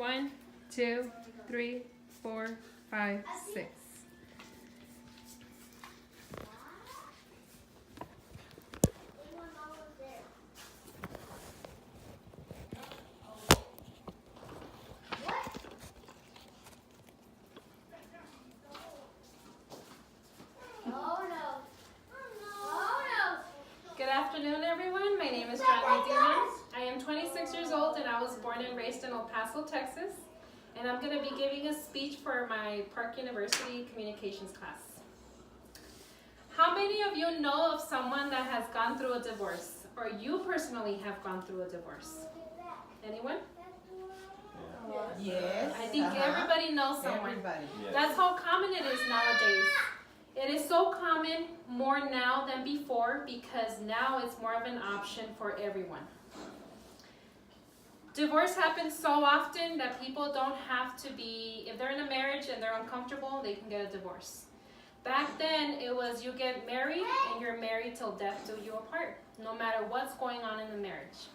1, 2, 3, 4, 5, 6. Good afternoon, everyone. My name is Joanne. Medina. I am 26 years old and I was born and raised in El Paso, Texas. And I'm going to be giving a speech for my Park University communications class. How many of you know of someone that has gone through a divorce? Or you personally have gone through a divorce? Anyone? Yes. I think everybody knows someone. Everybody. Yes. That's how common it is nowadays. It is so common more now than before because now it's more of an option for everyone. Divorce happens so often that people don't have to be, if they're in a marriage and they're uncomfortable, they can get a divorce. Back then, it was you get married and you're married till death do you apart, no matter what's going on in the marriage.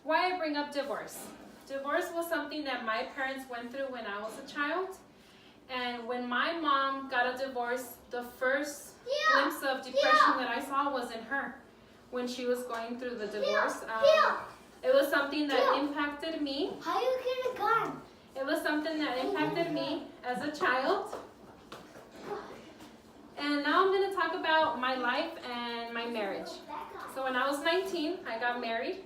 Why I bring up divorce? Divorce was something that my parents went through when I was a child. And when my mom got a divorce, the first glimpse of depression that I saw was in her when she was going through the divorce. It was something that impacted me. How you get a gun? It was something that impacted me as a child. And now I'm going to talk about my life and my marriage. So when I was 19, I got married.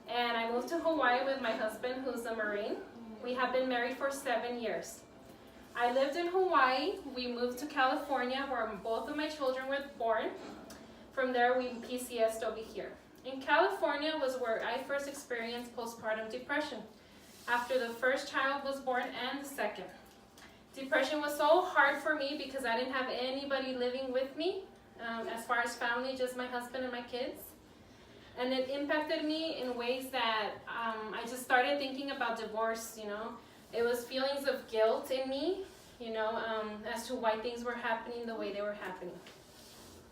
And I moved to Hawaii with my husband, who's a Marine. We have been married for 7 years. I lived in Hawaii. We moved to California where both of my children were born. From there, we PCS'd over here. In California was where I first experienced postpartum depression after the first child was born and the second. Depression was so hard for me because I didn't have anybody living with me as far as family, just my husband and my kids. And it impacted me in ways that I just started thinking about divorce, It was feelings of guilt in me, as to why things were happening the way they were happening.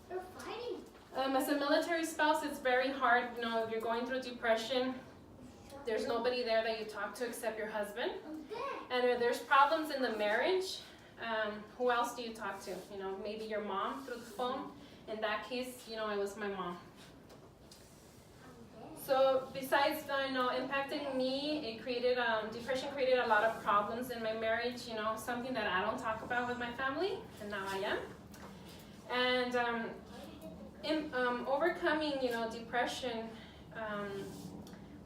They're fighting. As a military spouse, it's very hard, if you're going through depression, there's nobody there that you talk to except your husband. And if there's problems in the marriage, who else do you talk to? Maybe your mom through the phone. In that case, it was my mom. So besides, impacting me, it created, depression created a lot of problems in my marriage, something that I don't talk about with my family, and now I am. And overcoming, depression,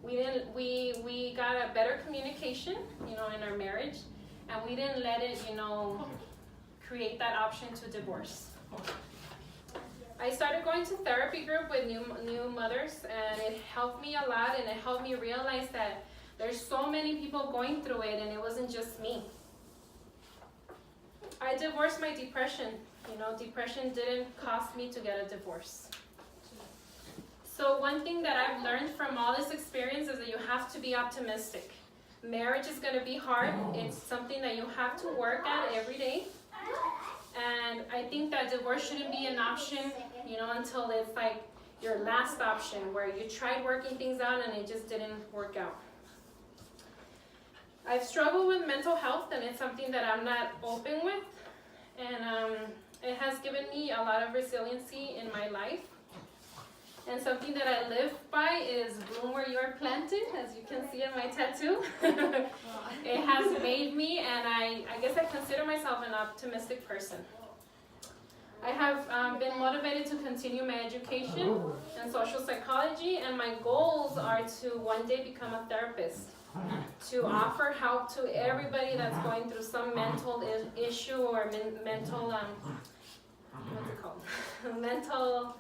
we got a better communication, in our marriage, and we didn't let it, create that option to divorce. I started going to therapy group with new mothers, and it helped me a lot, and it helped me realize that there's so many people going through it, and it wasn't just me. I divorced my depression. Depression didn't cost me to get a divorce. So one thing that I've learned from all this experience is that you have to be optimistic. Marriage is going to be hard. It's something that you have to work at every day. And I think that divorce shouldn't be an option, until it's like your last option where you tried working things out and it just didn't work out. I've struggled with mental health, and it's something that I'm not open with. And it has given me a lot of resiliency in my life. And something that I live by is bloom where you are planted, as you can see in my tattoo. It has made me, and I guess I consider myself an optimistic person. I have been motivated to continue my education in social psychology, and my goals are to one day become a therapist, to offer help to everybody that's going through some mental issue or mental, what's it called? Mental,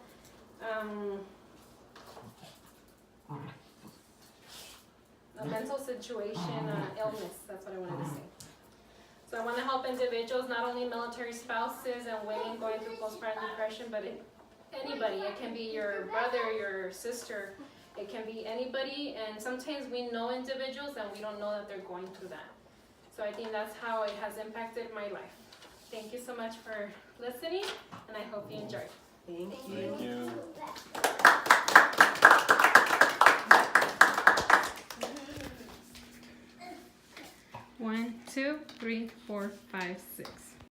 a mental situation, illness, that's what I wanted to say. So I want to help individuals, not only military spouses and women going through postpartum depression, but anybody. It can be your brother, your sister, it can be anybody, and sometimes we know individuals and we don't know that they're going through that. So I think that's how it has impacted my life. Thank you so much for listening, and I hope you enjoyed. Thank you. Thank you. 1, 2, 3, 4, 5, 6.